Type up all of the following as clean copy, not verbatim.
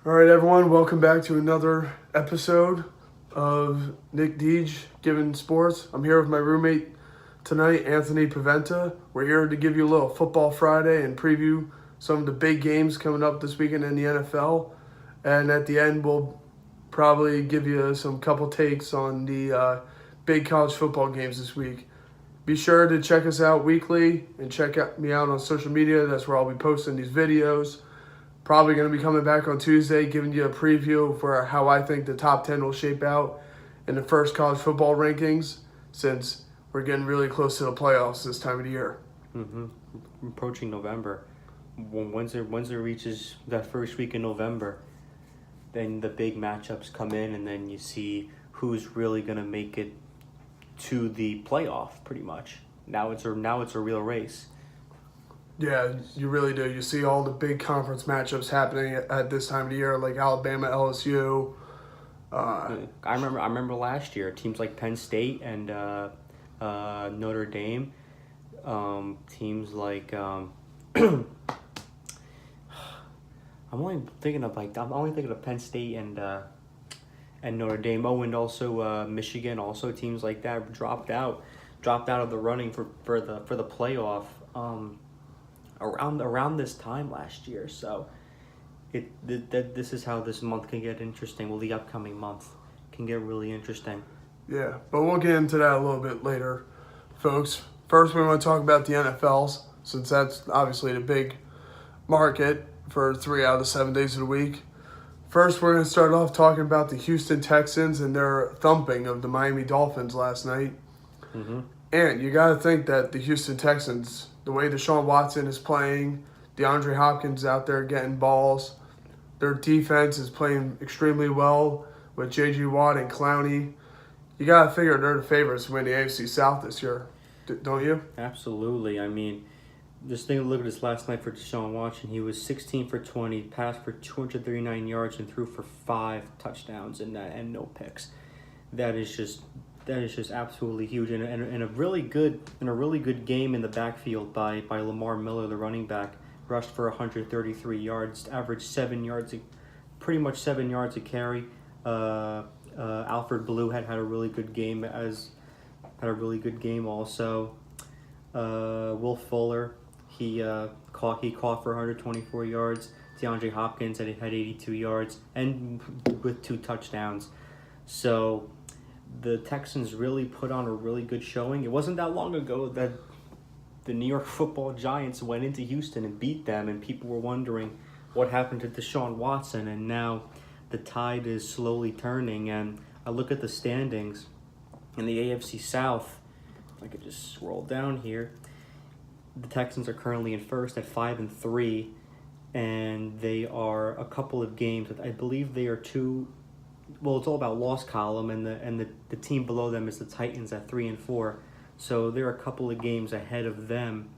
All right, everyone, welcome back to another episode of Nick Deej Giving Sports. I'm here with my roommate tonight, Anthony Paventa. We're here to give you a little Football Friday and preview some of the big games coming up this weekend in the NFL. And at the end, we'll probably give you some couple takes on the big college football games this week. Be sure to check us out weekly and me out on social media. That's where I'll be posting these videos. Probably going to be coming back on Tuesday, giving you a preview for how I think the top 10 will shape out in the first college football rankings, since we're getting really close to the playoffs this time of the year. Approaching November. Once it reaches that first week in November, then the big matchups come in, and then you see who's really going to make it to the playoff, pretty much. Now it's a real race. Yeah, you really do. You see all the big conference matchups happening at this time of the year, like Alabama, LSU. I remember last year, teams like Penn State and Notre Dame, teams like I'm only thinking of Penn State and Notre Dame. Oh, and also Michigan. Also, teams like that dropped out of the running for the playoff. Around this time last year, so this is how this month can get interesting. Well, the upcoming month can get really interesting. Yeah, but we'll get into that a little bit later, folks. First, we want to talk about the NFLs, since that's obviously the big market for 3 out of the 7 days of the week. First, we're going to start off talking about the Houston Texans and their thumping of the Miami Dolphins last night. Mm-hmm. And you got to think that the Houston Texans, the way Deshaun Watson is playing, DeAndre Hopkins out there getting balls, their defense is playing extremely well with J.J. Watt and Clowney. You got to figure they're the favorites to win the AFC South this year, don't you? Absolutely. I mean, just take a look at this last night for Deshaun Watson. He was 16 for 20, passed for 239 yards, and threw for 5 touchdowns and no picks. That is just absolutely huge, and a really good game in the backfield by Lamar Miller, the running back. Rushed for 133 yards, averaged 7 yards, pretty much 7 yards a carry. Alfred Blue had a really good game also. Will Fuller, he caught for 124 yards. DeAndre Hopkins had 82 yards and with 2 touchdowns. So the Texans really put on a really good showing. It wasn't that long ago that the New York Football Giants went into Houston and beat them, and people were wondering what happened to Deshaun Watson, and now the tide is slowly turning. And I look at the standings in the AFC South. If I could just scroll down here, the Texans are currently in first at 5-3, and they are a couple of games. I believe they are 2. Well, it's all about loss column, and the team below them is the Titans at 3-4. So they're a couple of games ahead of them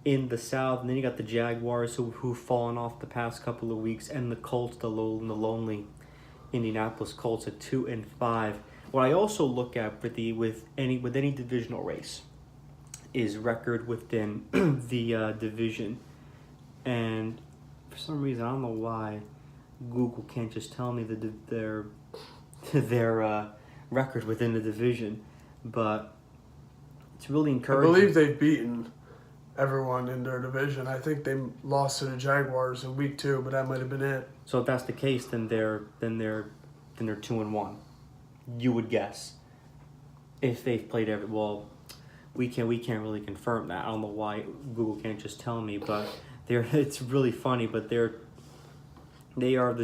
in the South. And then you got the Jaguars who've fallen off the past couple of weeks, and the Colts, the lonely Indianapolis Colts at 2-5. What I also look at with any divisional race is record within the division, and for some reason I don't know why Google can't just tell me their record within the division, but it's really encouraging. I believe they've beaten everyone in their division. I think they lost to the Jaguars in week 2, but that might have been it. So if that's the case, then they're 2-1. You would guess, if they've played every. Well, we can't really confirm that. I don't know why Google can't just tell me, but it's really funny. But the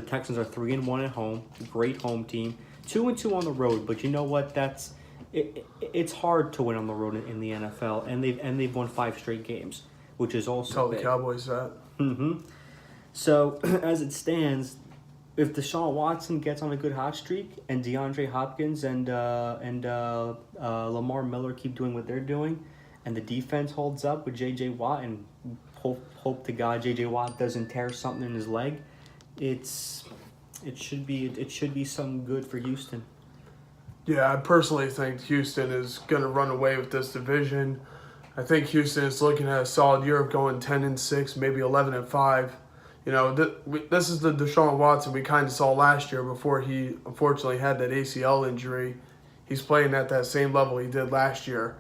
Texans are 3-1 at home, great home team, 2-2 on the road. But you know what? It's hard to win on the road in the NFL, and they've won 5 straight games, which is also Tell big. the Cowboys that. Mm-hmm. So as it stands, if Deshaun Watson gets on a good hot streak, and DeAndre Hopkins and Lamar Miller keep doing what they're doing, and the defense holds up with J.J. Watt, and hope to God J.J. Watt doesn't tear something in his leg, it should be some good for Houston. Yeah, I personally think Houston is going to run away with this division. I think Houston is looking at a solid year of going 10-6, maybe 11-5. This is the Deshaun Watson we kind of saw last year before he unfortunately had that ACL injury. He's playing at that same level he did last year.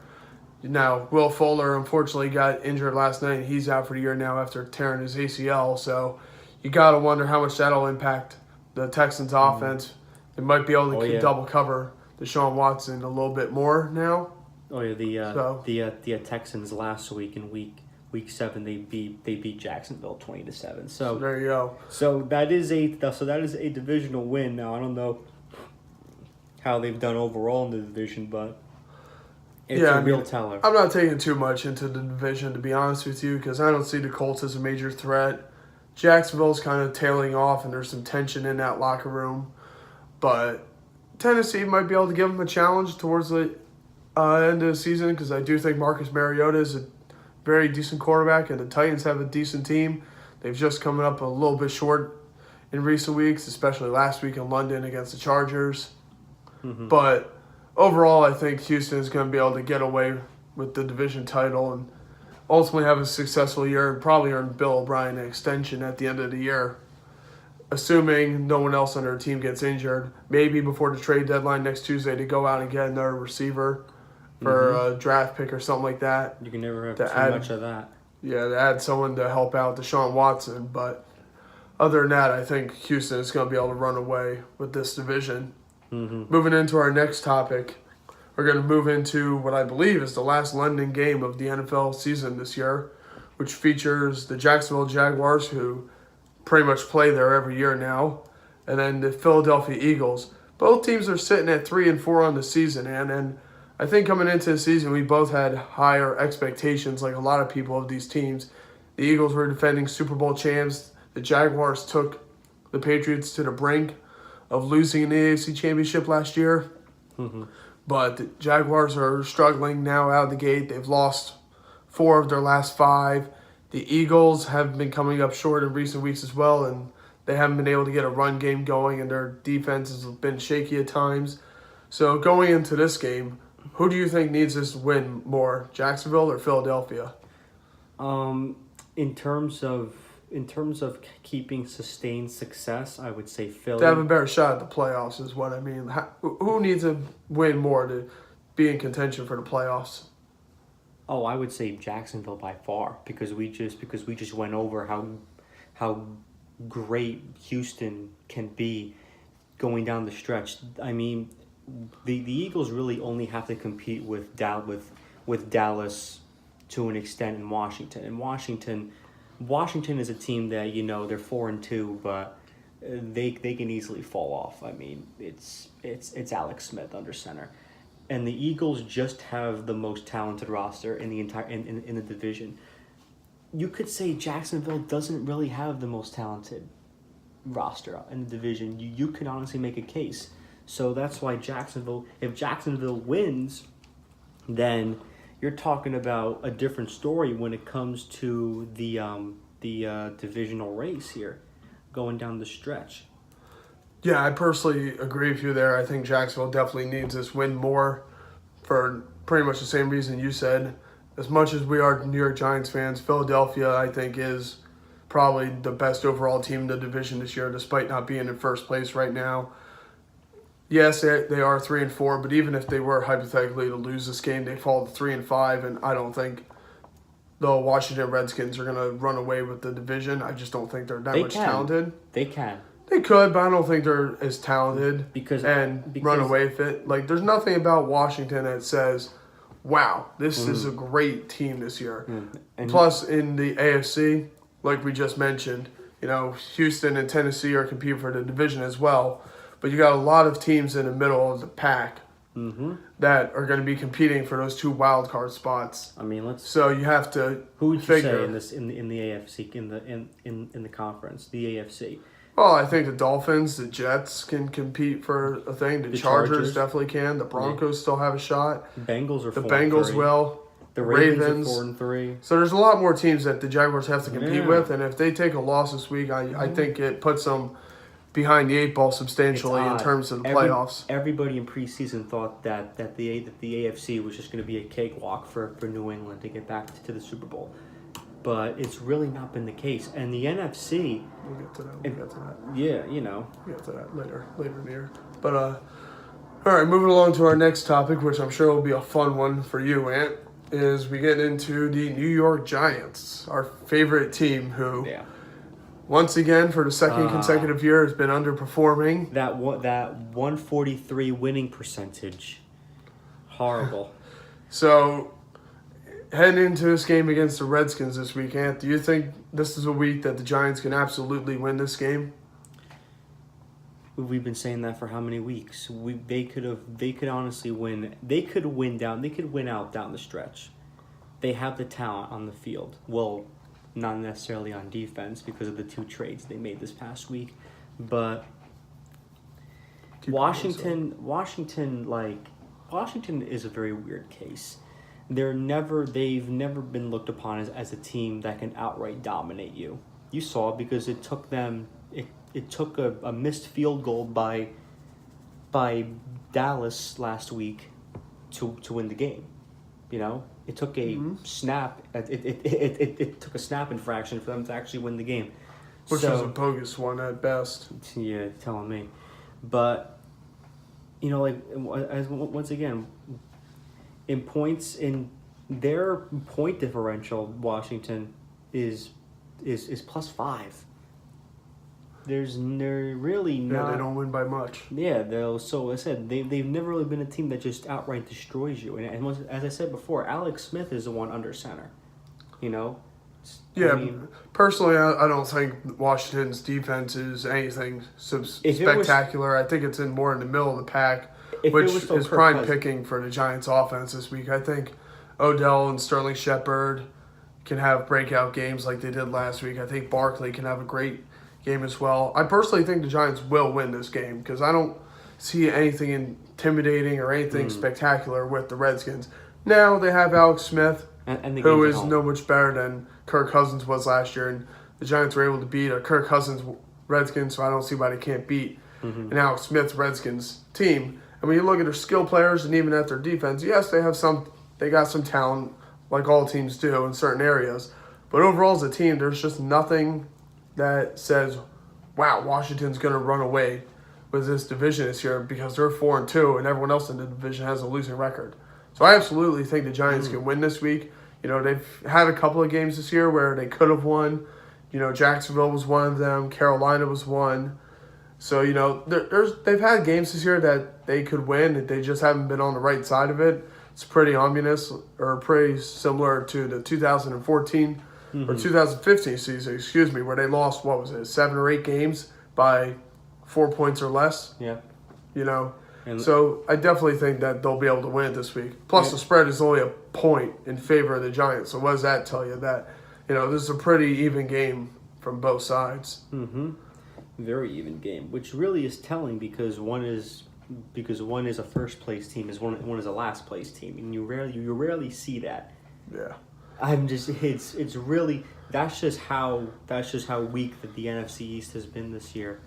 Now, Will Fuller unfortunately got injured last night, and he's out for the year now after tearing his ACL. So you got to wonder how much that'll impact the Texans' offense. They might be able to double cover Deshaun Watson a little bit more now. Oh yeah, the Texans last week in week 7 they beat Jacksonville 20-7. So there you go. So that is a divisional win. Now I don't know how they've done overall in the division, but it's a real teller. I'm not taking too much into the division, to be honest with you, because I don't see the Colts as a major threat. Jacksonville's kind of tailing off, and there's some tension in that locker room. But Tennessee might be able to give them a challenge towards the end of the season, because I do think Marcus Mariota is a very decent quarterback, and the Titans have a decent team. They've just coming up a little bit short in recent weeks, especially last week in London against the Chargers. Mm-hmm. But overall, I think Houston is going to be able to get away with the division title and ultimately have a successful year and probably earn Bill O'Brien an extension at the end of the year, assuming no one else on their team gets injured. Maybe before the trade deadline next Tuesday to go out and get another receiver for a draft pick or something like that. You can never have too much of that. Yeah, to add someone to help out Deshaun Watson. But other than that, I think Houston is going to be able to run away with this division. Mm-hmm. Moving into our next topic, we're going to move into what I believe is the last London game of the NFL season this year, which features the Jacksonville Jaguars, who pretty much play there every year now, and then the Philadelphia Eagles. Both teams are sitting at 3-4 on the season, and I think coming into the season, we both had higher expectations, like a lot of people of these teams. The Eagles were defending Super Bowl champs. The Jaguars took the Patriots to the brink of losing in the AFC Championship last year. Mm-hmm. But the Jaguars are struggling now out of the gate. They've lost 4 of their last 5. The Eagles have been coming up short in recent weeks as well, and they haven't been able to get a run game going, and their defense has been shaky at times. So going into this game, who do you think needs this win more, Jacksonville or Philadelphia? In terms of keeping sustained success, I would say Philly. To have a better shot at the playoffs is what I mean. Who needs to win more to be in contention for the playoffs? Oh, I would say Jacksonville by far, because we just went over how great Houston can be going down the stretch. I mean, the Eagles really only have to compete with Dallas to an extent in Washington. And Washington is a team that, they're 4-2, but they can easily fall off. I mean, it's Alex Smith under center, and the Eagles just have the most talented roster in the entire in the division. You could say Jacksonville doesn't really have the most talented roster in the division. You could honestly make a case. So that's why if Jacksonville wins, then you're talking about a different story when it comes to the divisional race here, going down the stretch. Yeah, I personally agree with you there. I think Jacksonville definitely needs this win more for pretty much the same reason you said. As much as we are New York Giants fans, Philadelphia, I think, is probably the best overall team in the division this year, despite not being in first place right now. Yes, they are 3-4, but even if they were hypothetically to lose this game, they fall to 3-5, and I don't think the Washington Redskins are going to run away with the division. I just don't think they're that much talented. They can. They could, but I don't think they're as talented because run away with it. Like, there's nothing about Washington that says, wow, this is a great team this year. And plus, in the AFC, like we just mentioned, Houston and Tennessee are competing for the division as well. But you got a lot of teams in the middle of the pack that are going to be competing for those 2 wild card spots. I mean, so you have to. Who would you say in the AFC in the conference, the AFC? Well, I think the Dolphins, the Jets can compete for a thing. The Chargers definitely can. The Broncos still have a shot. Bengals are the Bengals will. The Ravens are 4-3. So there's a lot more teams that the Jaguars have to compete with, and if they take a loss this week, I think it puts them behind the 8 ball substantially in terms of the playoffs. Everybody in preseason thought that the AFC was just going to be a cakewalk for New England to get back to the Super Bowl. but it's really not been the case. And the NFC, We'll get to that. We'll get to that. yeah, We'll get to that later in the year. But all right, moving along to our next topic, which I'm sure will be a fun one for you, Ant, is we get into the New York Giants, our favorite team, who once again for the second consecutive year has been underperforming. That 143 winning percentage, horrible. So, heading into this game against the Redskins this week, Ant, do you think this is a week that the Giants can absolutely win this game? We've been saying that for how many weeks? They could honestly win. They could win out down the stretch. They have the talent on the field. Well, not necessarily on defense because of the 2 trades they made this past week, but Washington is a very weird case. They've never been looked upon as a team that can outright dominate you. You saw it because it took them. It took a missed field goal by Dallas last week to win the game. You know, it took a snap. It took a snap infraction for them to actually win the game, which was a bogus one at best. Yeah, telling me, but you know, once again, in points in their point differential, Washington is +5. They're really not. Yeah, they don't win by much. Yeah, so I said they've never really been a team that just outright destroys you. And as I said before, Alex Smith is the one under center. You know. Yeah, personally, I don't think Washington's defense is anything spectacular. I think it's more in the middle of the pack, which is prime picking for the Giants' offense this week. I think Odell and Sterling Shepard can have breakout games like they did last week. I think Barkley can have a great game as well. I personally think the Giants will win this game because I don't see anything intimidating or anything spectacular with the Redskins. Now they have Alex Smith, who is no much better than Kirk Cousins was last year, and the Giants were able to beat a Kirk Cousins Redskins, so I don't see why they can't beat an Alex Smith Redskins team. And when you look at their skill players and even at their defense, yes, they got some talent like all teams do in certain areas, but overall as a team, there's just nothing that says, wow, Washington's going to run away with this division this year because they're 4-2 and everyone else in the division has a losing record. So I absolutely think the Giants can win this week. You know, they've had a couple of games this year where they could have won. You know, Jacksonville was one of them. Carolina was one. So, you know, they've had games this year that they could win. They just haven't been on the right side of it. It's pretty ominous or pretty similar to the 2014 or 2015 season, where they lost, 7 or 8 games by 4 points or less? Yeah. You know? So I definitely think that they'll be able to win it this week. Plus the spread is only a point in favor of the Giants. So what does that tell you? That, you know, this is a pretty even game from both sides. Very even game, which really is telling because one is a first place team, one is a last place team, and you rarely see that. Yeah. It's really that's just how weak that the NFC East has been this year.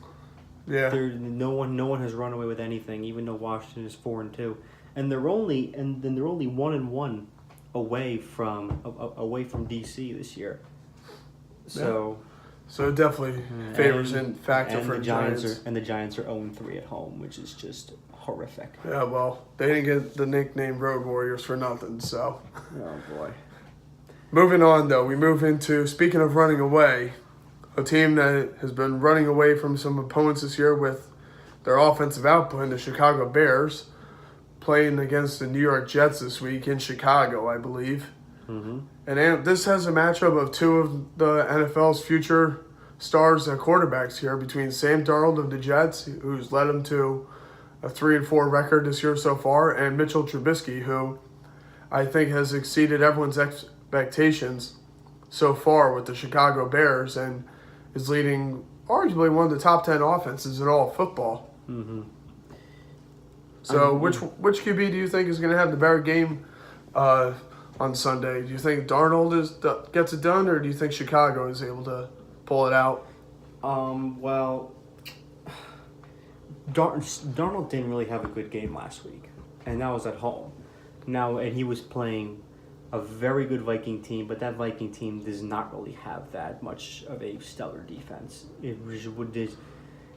Yeah. No one has run away with anything, even though Washington is 4-2, and they're only 1-1 away from DC this year. So. So it definitely favors in factor for the Giants. And the Giants are 0-3 at home, which is just horrific. Yeah, well, they didn't get the nickname Road Warriors for nothing, so. Oh, boy. Moving on, though, we move into, speaking of running away, a team that has been running away from some opponents this year with their offensive output, the Chicago Bears, playing against the New York Jets this week in Chicago, I believe. And this has a matchup of 2 of the NFL's future stars at quarterbacks here between Sam Darnold of the Jets, who's led them to a 3-4 record this year so far, and Mitchell Trubisky, who I think has exceeded everyone's expectations so far with the Chicago Bears and is leading arguably one of the top 10 offenses in all of football. So which QB do you think is going to have the better game on Sunday? Do you think Darnold gets it done, or do you think Chicago is able to pull it out? Well, Darnold didn't really have a good game last week, and that was at home. And he was playing a very good Viking team, but that Viking team does not really have that much of a stellar defense.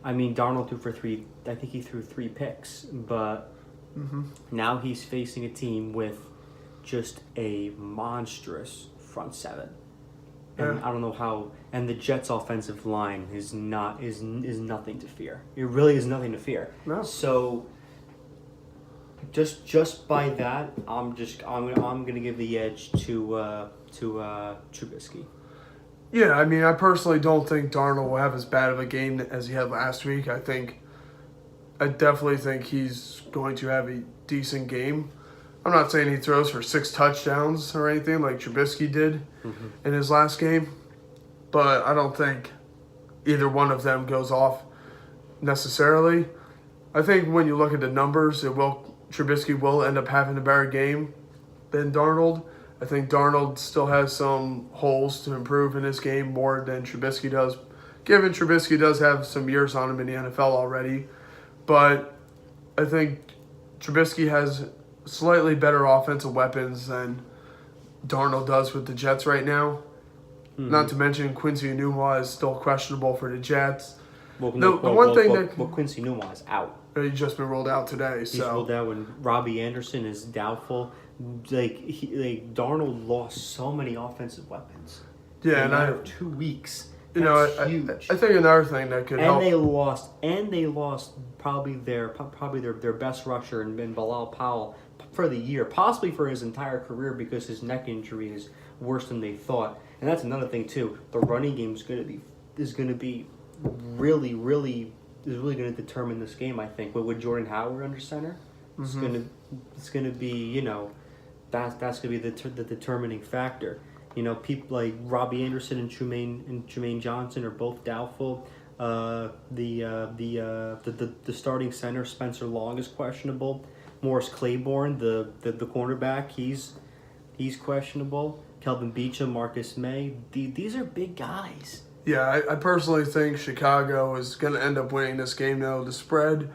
Darnold threw for three. I think he threw 3 picks, but now he's facing a team with just a monstrous front seven. And I don't know how. And the Jets' offensive line is nothing to fear. It really is nothing to fear. No. So, just by that, I'm gonna give the edge to Trubisky. Yeah, I personally don't think Darnold will have as bad of a game as he had last week. I definitely think he's going to have a decent game. I'm not saying he throws for 6 touchdowns or anything like Trubisky did in his last game, but I don't think either one of them goes off necessarily. I think when you look at the numbers, Trubisky will end up having a better game than Darnold. I think Darnold still has some holes to improve in his game more than Trubisky does, given Trubisky does have some years on him in the NFL already. But I think Trubisky has slightly better offensive weapons than Darnold does with the Jets right now. Not to mention Quincy Enunwa is still questionable for the Jets. Quincy Enunwa is out. He's just been rolled out today. He's rolled out when Robbie Anderson is doubtful. Darnold lost so many offensive weapons. Yeah, in a matter of 2 weeks. I think another thing that could help. They lost probably their best rusher in Bilal Powell for the year, possibly for his entire career, because his neck injury is worse than they thought. And that's another thing too. The running game is going to be really going to determine this game. I think with Jordan Howard under center, it's going to be that's going to be the determining factor. People like Robbie Anderson and Jermaine Johnson are both doubtful. The starting center Spencer Long is questionable. Morris Claiborne, the cornerback, he's questionable. Kelvin Beachum, Marcus May, these are big guys. Yeah, I personally think Chicago is going to end up winning this game now. The spread,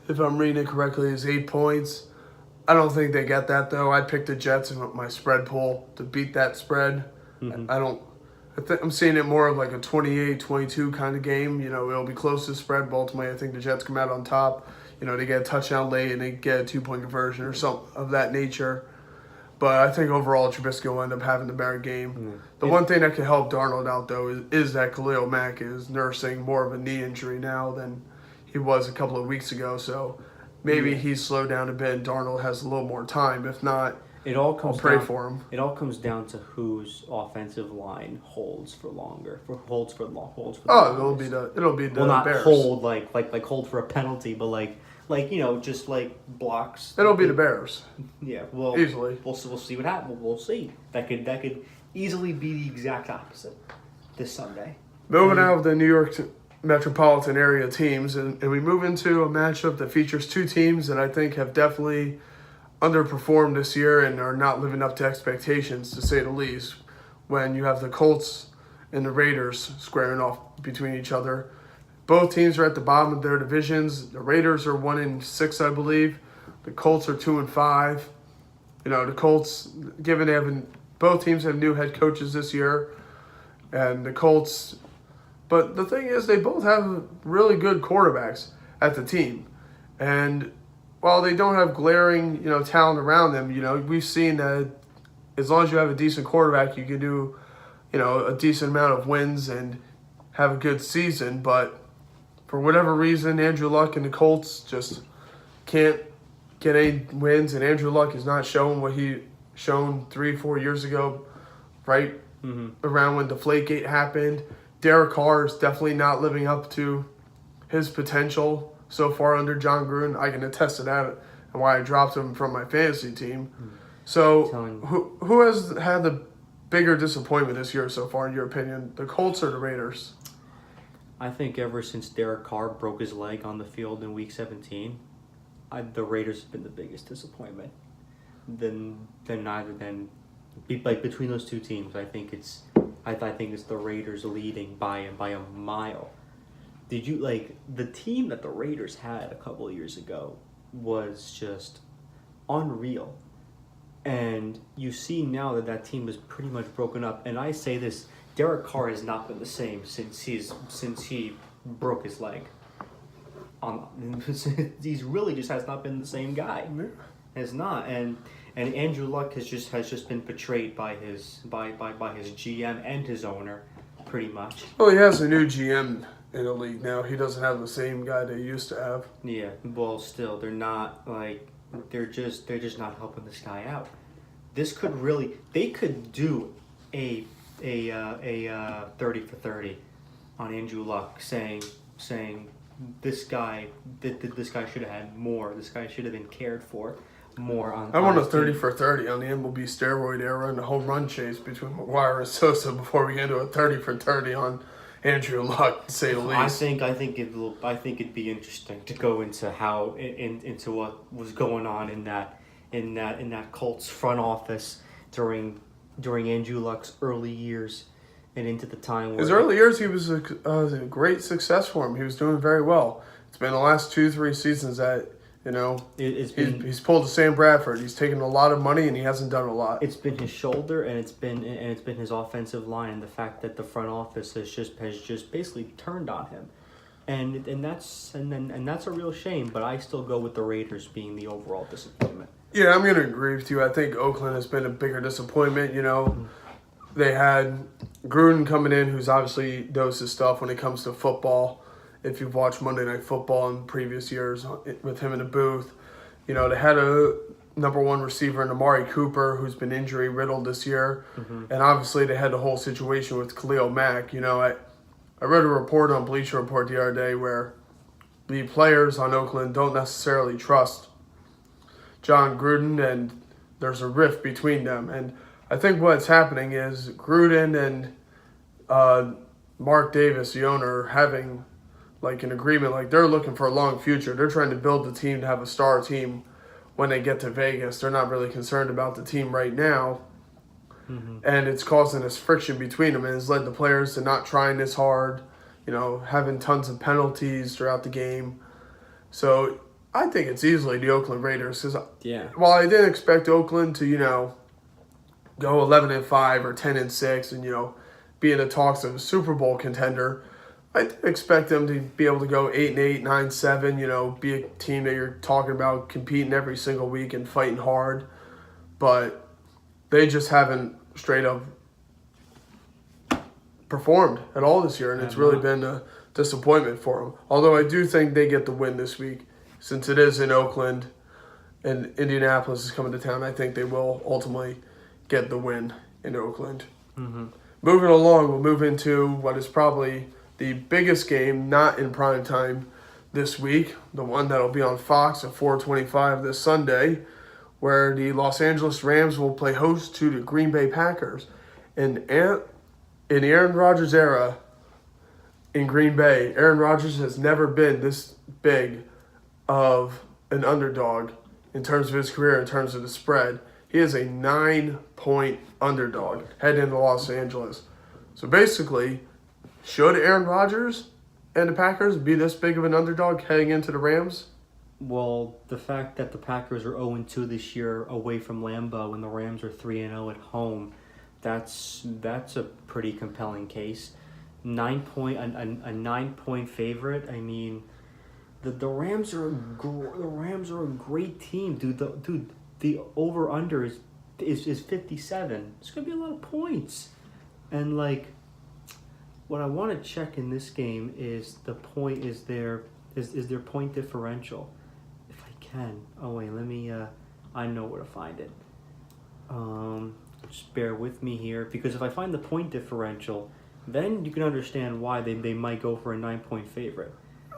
if I'm reading it correctly, is 8 points. I don't think they get that, though. I picked the Jets in my spread pool to beat that spread. I'm seeing it more of like a 28-22 kind of game. It'll be close to the spread, but ultimately I think the Jets come out on top. They get a touchdown late and they get a 2-point conversion or something of that nature. But I think overall Trubisky will end up having the better game. The one thing that can help Darnold out, though, is that Khalil Mack is nursing more of a knee injury now than he was a couple of weeks ago. So maybe he's slowed down a bit and Darnold has a little more time. If not, I'll pray for him. It all comes down to whose offensive line holds for longer. It'll be the not Bears. Hold like hold for a penalty, but just blocks. It'll be the Bears. Yeah, well, easily. We'll see what happens. We'll see. That could easily be the exact opposite this Sunday. Moving out of the New York metropolitan area teams, and we move into a matchup that features 2 teams that I think have definitely underperformed this year and are not living up to expectations, to say the least. When you have the Colts and the Raiders squaring off between each other. Both teams are at the bottom of their divisions. The Raiders are 1-6, I believe. The Colts are 2-5. The Colts, given both teams have new head coaches this year, and the Colts. But the thing is, they both have really good quarterbacks at the team, and while they don't have glaring, talent around them, we've seen that as long as you have a decent quarterback, you can do, a decent amount of wins and have a good season. But for whatever reason, Andrew Luck and the Colts just can't get any wins, and Andrew Luck is not showing what he shown 3-4 years ago, right around when Deflategate happened. Derek Carr is definitely not living up to his potential so far under John Gruden. I can attest to that and why I dropped him from my fantasy team. So who has had the bigger disappointment this year so far, in your opinion, the Colts or the Raiders? I think ever since Derek Carr broke his leg on the field in Week 17, the Raiders have been the biggest disappointment. Between those 2 teams, I think it's the Raiders leading by a mile. Did you the team that the Raiders had a couple of years ago was just unreal, And you see now that that team is pretty much broken up. And I say this, Derek Carr has not been the same since he broke his leg. He's really just has not been the same guy. Has not. And Andrew Luck has just been betrayed by his GM and his owner, pretty much. Well, he has a new GM in the league now. He doesn't have the same guy they used to have. Yeah. Well, still, they're just not helping this guy out. They could do a 30 for 30 on Andrew Luck, saying this guy should have had more. This guy should have been cared for more. I want a 30 for 30 on the MLB steroid era and the home run chase between McGuire and Sosa before we get into a 30 for 30 on Andrew Luck, to say the least. I think it'd be interesting to go into into what was going on in that Colts front office during Andrew Luck's early years and into the time where his early years, he was a great success for him. He was doing very well. It's been the last 2-3 seasons that he's pulled a Sam Bradford. He's taken a lot of money and he hasn't done a lot. It's been his shoulder and it's been his offensive line, and the fact that the front office has just basically turned on him, and that's a real shame. But I still go with the Raiders being the overall disappointment. Yeah, I'm gonna agree with you. I think Oakland has been a bigger disappointment. They had Gruden coming in, who's obviously knows his stuff when it comes to football. If you've watched Monday Night Football in previous years with him in the booth, they had a number one receiver in Amari Cooper, who's been injury riddled this year. Mm-hmm. And obviously they had the whole situation with Khalil Mack. I read a report on Bleacher Report the other day where the players on Oakland don't necessarily trust John Gruden, and there's a rift between them. And I think what's happening is Gruden and Mark Davis, the owner, are having an agreement. They're looking for a long future. They're trying to build the team to have a star team when they get to Vegas. They're not really concerned about the team right now. Mm-hmm. And it's causing this friction between them, and it's led the players to not trying this hard, having tons of penalties throughout the game. So I think it's easily the Oakland Raiders. While I didn't expect Oakland to, go 11-5 or 10-6 and, be in the talks of a Super Bowl contender, I did expect them to be able to go 8-8, 9-7, be a team that you're talking about competing every single week and fighting hard. But they just haven't straight up performed at all this year, and it's really been a disappointment for them. Although I do think they get the win this week, since it is in Oakland and Indianapolis is coming to town. I think they will ultimately get the win in Oakland. Mm-hmm. Moving along, we'll move into what is probably the biggest game, not in prime time this week, the one that'll be on Fox at 4:25 this Sunday, where the Los Angeles Rams will play host to the Green Bay Packers. And in the Aaron Rodgers era in Green Bay, Aaron Rodgers has never been this big of an underdog in terms of his career, in terms of the spread. He is a 9-point underdog heading into Los Angeles. So basically, should Aaron Rodgers and the Packers be this big of an underdog heading into the Rams? Well, the fact that the Packers are 0-2 this year away from Lambeau and the Rams are 3-0 at home, that's a pretty compelling case. A 9-point favorite. I mean, the Rams are a great team, dude. The over under is 57. It's gonna be a lot of points, and what I want to check in this game is their point differential. If I can. Oh wait, let me. I know where to find it. Just bear with me here, because if I find the point differential, then you can understand why they might go for a 9-point favorite.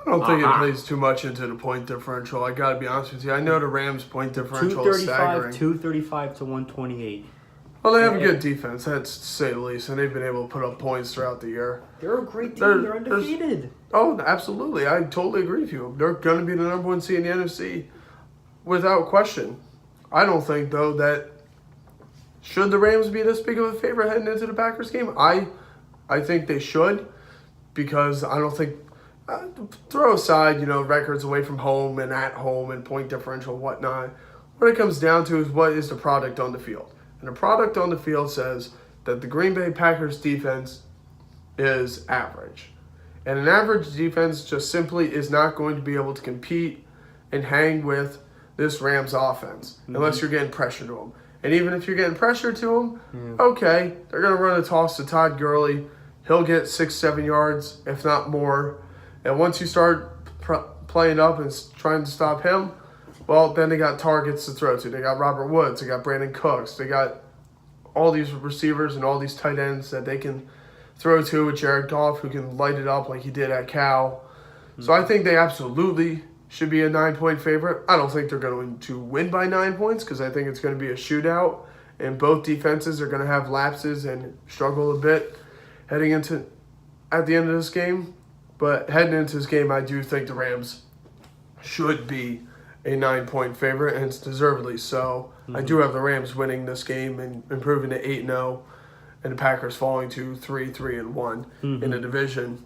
I don't think it plays too much into the point differential. I got to be honest with you. I know the Rams' point differential is staggering. 235 to 128. Well, they have a good defense, that's to say the least, and they've been able to put up points throughout the year. They're a great team. They're undefeated. Oh, absolutely. I totally agree with you. They're going to be the number one seed in the NFC without question. I don't think, though, that should the Rams be this big of a favorite heading into the Packers game? I think they should, because I don't think... throw aside, records away from home and at home and point differential and whatnot. what it comes down to is what is the product on the field. And the product on the field says that the Green Bay Packers defense is average. And an average defense just simply is not going to be able to compete and hang with this Rams offense unless you're getting pressure to them. And even if you're getting pressure to them, okay, they're going to run a toss to Todd Gurley. He'll get 6-7 yards, if not more. And once you start playing up and trying to stop him, well, then they got targets to throw to. They got Robert Woods. They got Brandon Cooks. They got all these receivers and all these tight ends that they can throw to with Jared Goff, who can light it up like he did at Cal. So I think they absolutely should be a 9-point favorite. I don't think they're going to win by 9 points because I think it's going to be a shootout. And both defenses are going to have lapses and struggle a bit heading into at the end of this game. But heading into this game, I do think the Rams should be a 9-point favorite, and it's deservedly so. I do have the Rams winning this game and improving to 8-0, and the Packers falling to 3-1 in the division.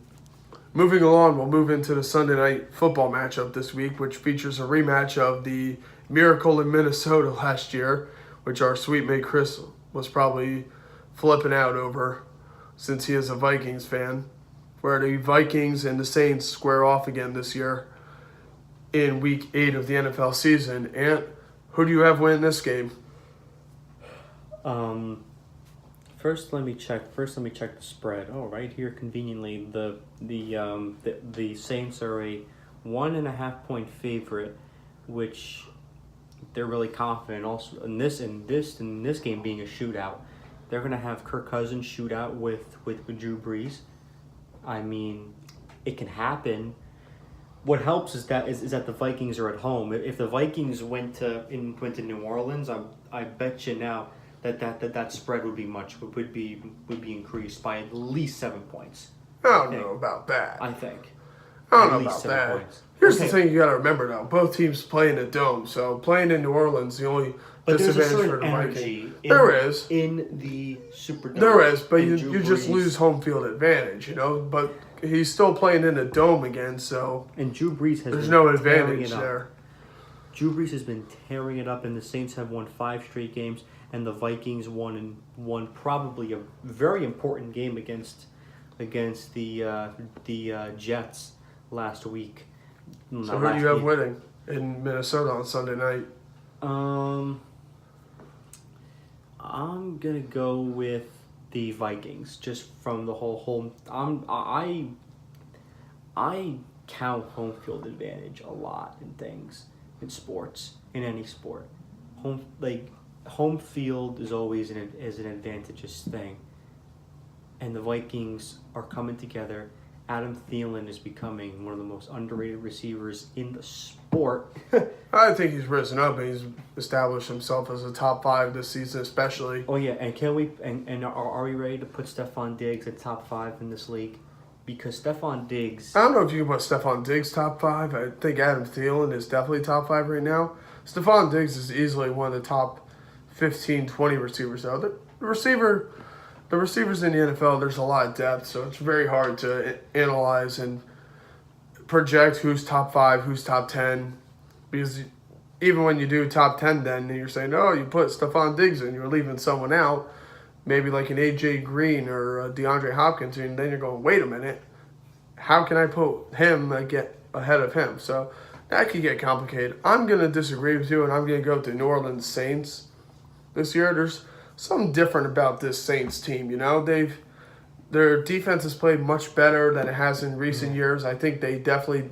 Moving along, we'll move into the Sunday night football matchup this week, which features a rematch of the Miracle in Minnesota last year, which our sweet mate Chris was probably flipping out over since he is a Vikings fan, where the Vikings and the Saints square off again this year in Week 8 of the NFL season. And who do you have winning this game? First, let me check the spread. Oh, right here, conveniently, the Saints are a 1.5-point favorite, which they're really confident. Also, in this game being a shootout, they're gonna have Kirk Cousins shootout with Drew Brees. I mean, it can happen. What helps is that the Vikings are at home. If the Vikings went to New Orleans, I bet you now that spread would be increased by at least 7 points. I don't know about that. I think. I don't At know least about 7 that. points. Here's Okay. the thing you got to remember, though. Both teams play in a dome, so playing in New Orleans, the only But there's a disadvantage for certain the energy Vikings. There is. in the Superdome. There is, but and you Drew just Brees- lose home field advantage, you know? But he's still playing in a dome again, so And Drew Brees has there's been no tearing advantage it up. there. Drew Brees has been tearing it up, and the Saints have won 5 straight games, and the Vikings won probably a very important game against the Jets last week. So who do you have winning in Minnesota on Sunday night? I'm gonna go with the Vikings just from the whole home. I count home field advantage a lot in things, in sports, in any sport. Home field is always an advantageous thing, and the Vikings are coming together. Adam Thielen is becoming one of the most underrated receivers in the sport. I think he's risen up and he's established himself as a top 5 this season, especially. Oh yeah, and can we and are we ready to put Stephon Diggs at top 5 in this league? Because Stephon Diggs. I don't know if you can put Stephon Diggs top 5. I think Adam Thielen is definitely top 5 right now. Stephon Diggs is easily one of the top 15, 20 receivers though. The receivers in the NFL, there's a lot of depth, so it's very hard to analyze and project who's top 5, who's top 10. Because even when you do top 10, then you're saying, oh, you put Stephon Diggs in, you're leaving someone out, maybe like an A.J. Green or DeAndre Hopkins, and then you're going, wait a minute, how can I put him get ahead of him? So that could get complicated. I'm going to disagree with you, and I'm going to go with the New Orleans Saints this year. There's something different about this Saints team, you know. Their defense has played much better than it has in recent years. I think they definitely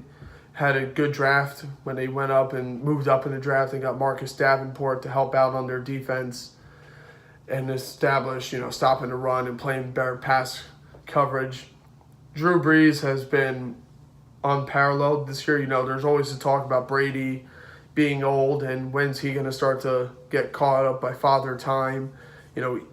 had a good draft when they went up and moved up in the draft and got Marcus Davenport to help out on their defense and establish, stopping the run and playing better pass coverage. Drew Brees has been unparalleled this year. There's always the talk about Brady being old and when's he going to start to get caught up by father time.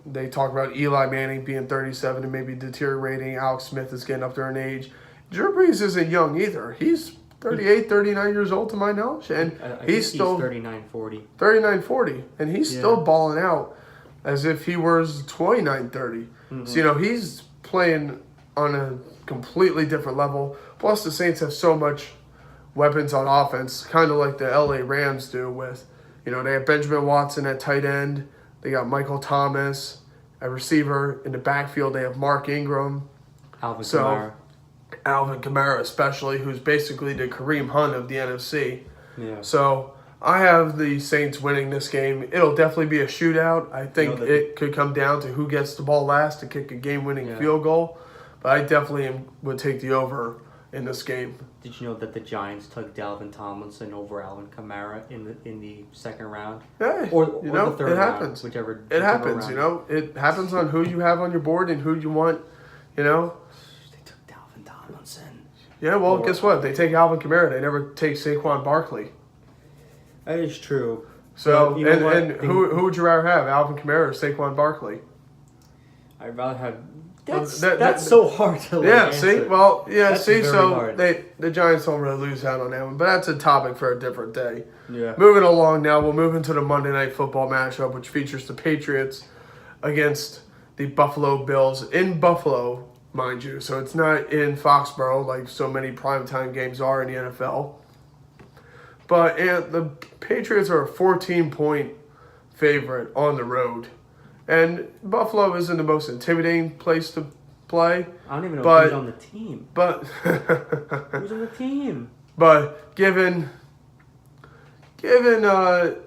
They talk about Eli Manning being 37 and maybe deteriorating. Alex Smith is getting up there in age. Drew Brees isn't young either. He's 38, 39 years old to my knowledge. And he's still 39, 40. 39, 40. And he's still balling out as if he was 29, 30. Mm-hmm. So, he's playing on a completely different level. Plus, the Saints have so much weapons on offense, kind of like the LA Rams do with, You know, they have Benjamin Watson at tight end. They got Michael Thomas at receiver. In the backfield, they have Mark Ingram. Alvin Kamara. Alvin Kamara especially, who's basically the Kareem Hunt of the NFC. Yeah. So I have the Saints winning this game. It'll definitely be a shootout. I think it could come down to who gets the ball last to kick a game-winning field goal. But I definitely would take the over in this game. Did you know that the Giants took Dalvin Tomlinson over Alvin Kamara in the second round? Yeah, Or the third it round, happens. whichever Happens, round. It happens on who you have on your board and who you want, They took Dalvin Tomlinson. Yeah, well, guess what? They take Alvin Kamara. They never take Saquon Barkley. That is true. So, But you know and who would you rather have, Alvin Kamara or Saquon Barkley? I'd rather have... That's That's so hard to see? answer. Well, That's very hard. The Giants don't really lose out on that one, but that's a topic for a different day. Yeah. Moving along now, we'll move into the Monday Night Football matchup, which features the Patriots against the Buffalo Bills in Buffalo, mind you. So it's not in Foxborough like so many primetime games are in the NFL. But the Patriots are a 14-point favorite on the road. And Buffalo isn't the most intimidating place to play. I don't even know who's on the team. But Who's on the team? But given the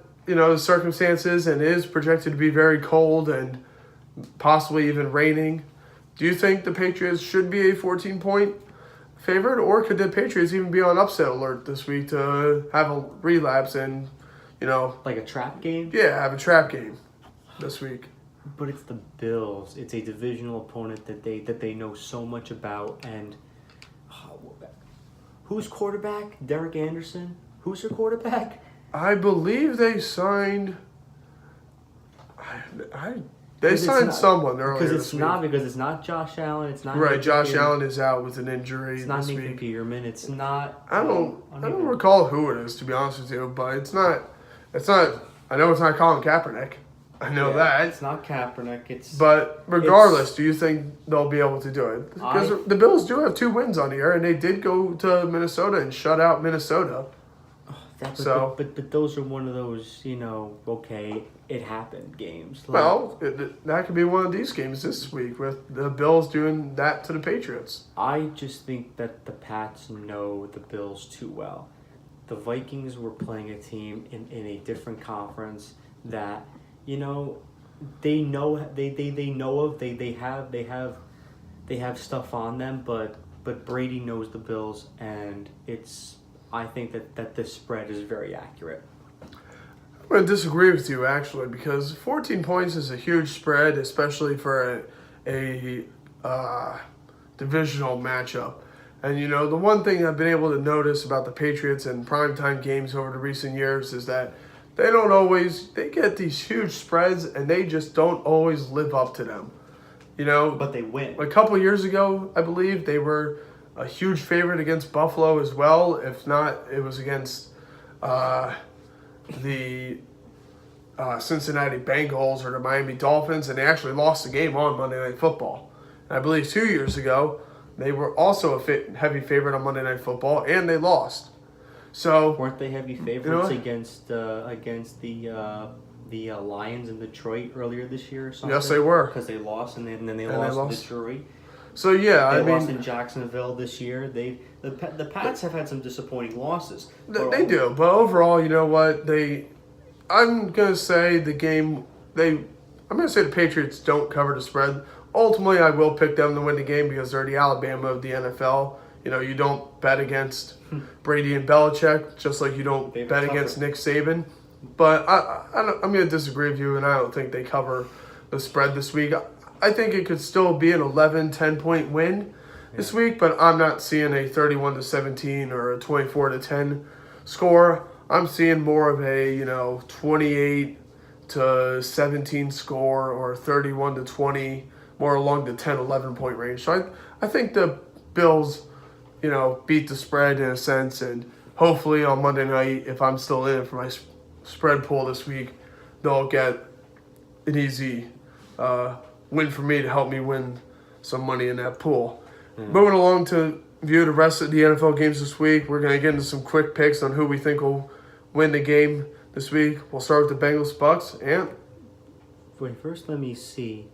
circumstances, and it is projected to be very cold and possibly even raining, do you think the Patriots should be a 14-point favorite, or could the Patriots even be on upset alert this week to have a relapse and Like a trap game? have a trap game this week? But it's the Bills. It's a divisional opponent that they know so much about. And who's quarterback? Derek Anderson. Who's their quarterback? I believe they signed. They signed someone earlier this week. Because it's not Josh Allen. It's not Right. Nathan Josh Peterman. Allen is out with an injury It's not this Nathan week. Peterman. It's not. I don't recall who it is, to be honest with you, but it's not. I know it's not Colin Kaepernick. I know that. It's not Kaepernick. But regardless, do you think they'll be able to do it? Because the Bills do have 2 wins on the year, and they did go to Minnesota and shut out Minnesota. But those are one of those, okay, it happened games. That could be one of these games this week with the Bills doing that to the Patriots. I just think that the Pats know the Bills too well. The Vikings were playing a team in a different conference that, they know they have stuff on them, but Brady knows the Bills, and I think that this spread is very accurate. I'm going to disagree with you, actually, because 14 points is a huge spread, especially for a divisional matchup. And, the one thing I've been able to notice about the Patriots in primetime games over the recent years is that they get these huge spreads, and they just don't always live up to them. But they win. A couple years ago, I believe, they were a huge favorite against Buffalo as well. If not, it was against the Cincinnati Bengals or the Miami Dolphins, and they actually lost the game on Monday Night Football. And I believe 2 years ago, they were also a heavy favorite on Monday Night Football, and they lost. So weren't they heavy favorites against the Lions in Detroit earlier this year or something? Yes, they were. Because they lost, and then they lost in Detroit. So yeah, they lost in Jacksonville this year. The Pats have had some disappointing losses. They do, but overall, you know what? I'm gonna say the game. I'm gonna say the Patriots don't cover the spread. Ultimately, I will pick them to win the game because they're the Alabama of the NFL. You don't bet against Brady and Belichick, just like you don't bet against Nick Saban. But I'm going to disagree with you, and I don't think they cover the spread this week. I think it could still be an 11, 10-point win this week, but I'm not seeing a 31-17 or a 24-10 score. I'm seeing more of a 28-17 score or 31-20, more along the 10, 11-point range. So I think the Bills beat the spread in a sense, and hopefully on Monday night, if I'm still in for my spread pool this week, they'll get an easy win for me to help me win some money in that pool. Moving along to view the rest of the NFL games this week, we're going to get into some quick picks on who we think will win the game this week. We'll start with the Bengals Bucks. And Wait, first let me see.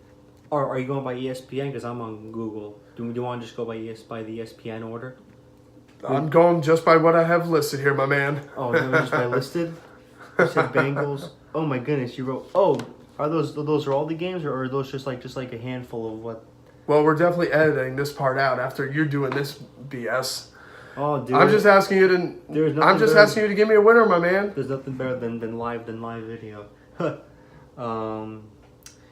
Are you going by ESPN? Because I'm on Google. Do you want to just go by the ESPN order? I'm going just by what I have listed here, my man. Oh, no, just by listed? You said Bengals. Oh my goodness, you wrote. Oh, are those are all the games, or are those just like a handful of what? Well, we're definitely editing this part out after you're doing this BS. Oh, dude. I'm just asking you to. I'm just asking you to give me a winner, my man. There's nothing better than live video.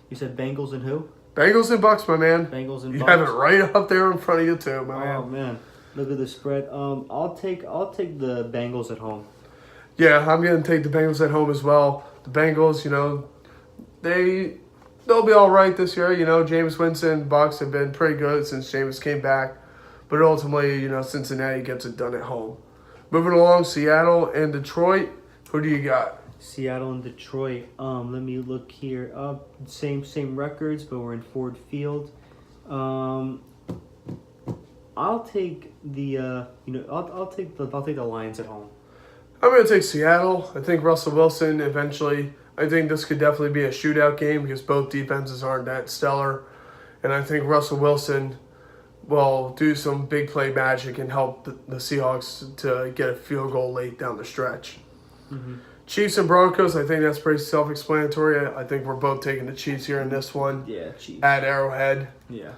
You said Bengals and who? Bengals and Bucks, my man. Bengals and You Bucks. have it right up there in front of you too, my man. Oh man, look at the spread. I'll take the Bengals at home. Yeah, I'm gonna take the Bengals at home as well. The Bengals, they'll be all right this year. Jameis Winston, Bucks have been pretty good since Jameis came back, but ultimately, Cincinnati gets it done at home. Moving along, Seattle and Detroit. Who do you got? Seattle and Detroit. Let me look here. Same records, but we're in Ford Field. I'll take the I'll take the Lions at home. I'm going to take Seattle. I think Russell Wilson eventually. I think this could definitely be a shootout game because both defenses aren't that stellar. And I think Russell Wilson will do some big play magic and help the Seahawks to get a field goal late down the stretch. Mm-hmm. Chiefs and Broncos, I think that's pretty self-explanatory. I think we're both taking the Chiefs here in this one. Yeah, Chiefs. At Arrowhead. Yeah.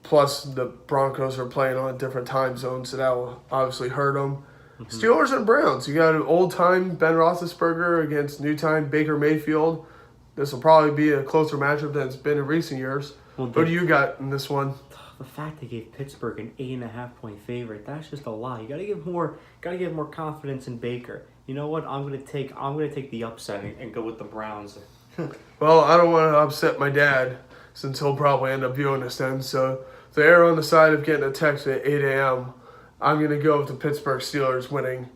Plus, the Broncos are playing on a different time zone, so that will obviously hurt them. Mm-hmm. Steelers and Browns. You got an old-time Ben Roethlisberger against new-time Baker Mayfield. This will probably be a closer matchup than it's been in recent years. Who do you got in this one? The fact they gave Pittsburgh an 8.5-point favorite, that's just a lot. You gotta give more confidence in Baker. You know what? I'm gonna take the upset and go with the Browns. Well, I don't want to upset my dad since he'll probably end up viewing this then. So if they err on the side of getting a text at 8 a.m., I'm going to go with the Pittsburgh Steelers winning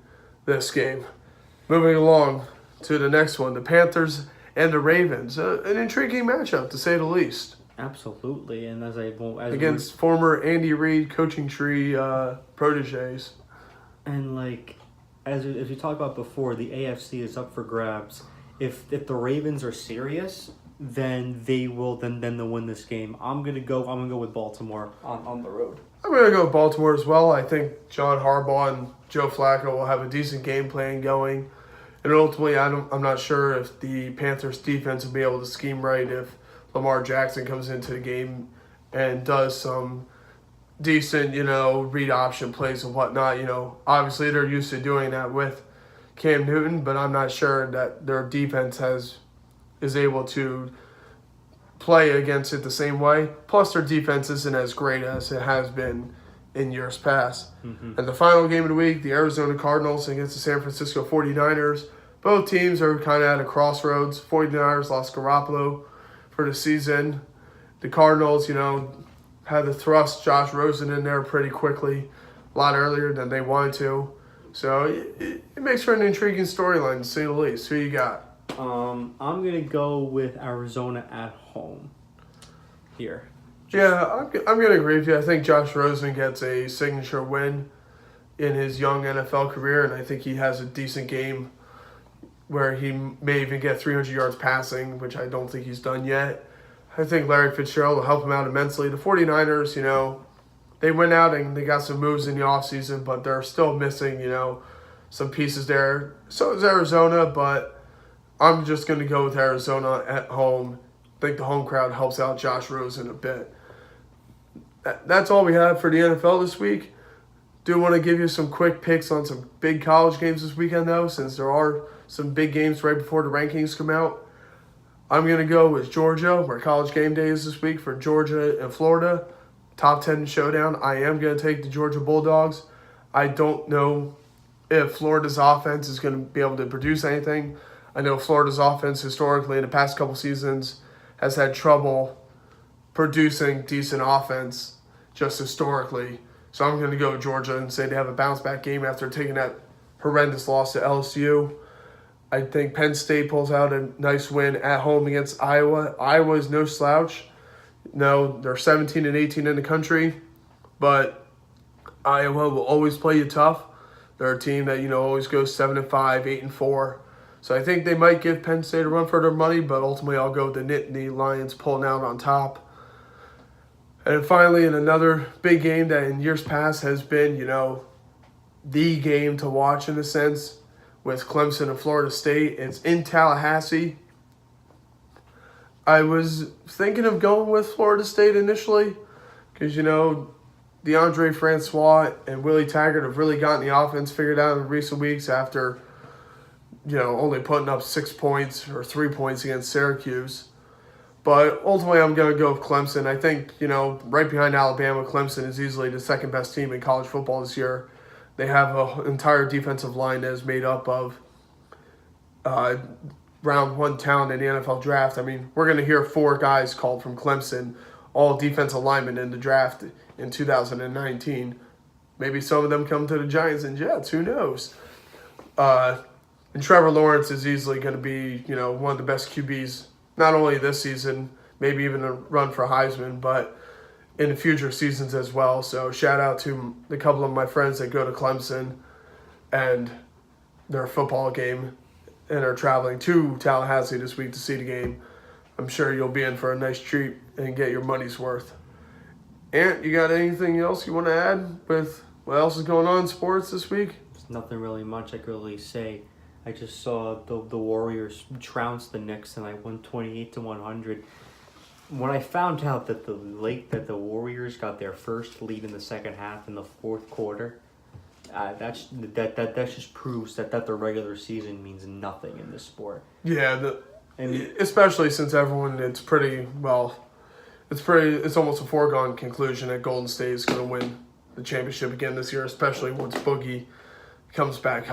this game. Moving along to the next one, the Panthers and the Ravens. An intriguing matchup, to say the least. Absolutely, and against former Andy Reid coaching tree proteges. And as we talked about before, the AFC is up for grabs. If the Ravens are serious, then they'll win this game. I'm gonna go with Baltimore on the road. I'm going to go with Baltimore as well. I think John Harbaugh and Joe Flacco will have a decent game plan going. And ultimately, I'm not sure if the Panthers defense will be able to scheme right if Lamar Jackson comes into the game and does some decent, read option plays and whatnot. Obviously they're used to doing that with Cam Newton, but I'm not sure that their defense is able to play against it the same way. Plus, their defense isn't as great as it has been in years past. Mm-hmm. And the final game of the week, the Arizona Cardinals against the San Francisco 49ers. Both teams are kind of at a crossroads. 49ers lost Garoppolo for the season. The Cardinals, had to thrust Josh Rosen in there pretty quickly, a lot earlier than they wanted to. So it makes for an intriguing storyline, to say the least. Who you got? I'm going to go with Arizona at home here. Yeah, I'm going to agree with you. I think Josh Rosen gets a signature win in his young NFL career, and I think he has a decent game where he may even get 300 yards passing, which I don't think he's done yet. I think Larry Fitzgerald will help him out immensely. The 49ers, they went out and they got some moves in the offseason, but they're still missing, some pieces there. So is Arizona, but I'm just going to go with Arizona at home. I think the home crowd helps out Josh Rosen a bit. That's all we have for the NFL this week. Do want to give you some quick picks on some big college games this weekend, though, since there are some big games right before the rankings come out. I'm going to go with Georgia, where college game day is this week for Georgia and Florida. Top 10 showdown. I am going to take the Georgia Bulldogs. I don't know if Florida's offense is going to be able to produce anything. I know Florida's offense historically in the past couple seasons has had trouble producing decent offense just historically. So I'm going to go with Georgia and say they have a bounce-back game after taking that horrendous loss to LSU. I think Penn State pulls out a nice win at home against Iowa. Iowa is no slouch. No, they're 17 and 18 in the country, but Iowa will always play you tough. They're a team that always goes 7-5, 8-4. So I think they might give Penn State a run for their money, but ultimately I'll go with the Nittany Lions pulling out on top. And then finally, in another big game that in years past has been, the game to watch in a sense, with Clemson and Florida State. It's in Tallahassee. I was thinking of going with Florida State initially because, DeAndre Francois and Willie Taggart have really gotten the offense figured out in recent weeks after, only putting up 6 points or 3 points against Syracuse. But ultimately, I'm going to go with Clemson. I think, right behind Alabama, Clemson is easily the second best team in college football this year. They have an entire defensive line that is made up of round one talent in the NFL draft. I mean, we're going to hear 4 guys called from Clemson, all defensive linemen in the draft in 2019. Maybe some of them come to the Giants and Jets. Who knows? And Trevor Lawrence is easily going to be, one of the best QBs, not only this season, maybe even a run for Heisman, but in the future seasons as well. So shout out to a couple of my friends that go to Clemson and their football game and are traveling to Tallahassee this week to see the game. I'm sure you'll be in for a nice treat and get your money's worth. Ant, you got anything else you want to add with what else is going on in sports this week? There's nothing really much I could really say. I just saw the Warriors trounce the Knicks tonight, 128-100. When I found out that the Warriors got their first lead in the second half in the fourth quarter, that just proves that the regular season means nothing in this sport. Yeah, especially since everyone, it's almost a foregone conclusion that Golden State is going to win the championship again this year, especially once Boogie comes back.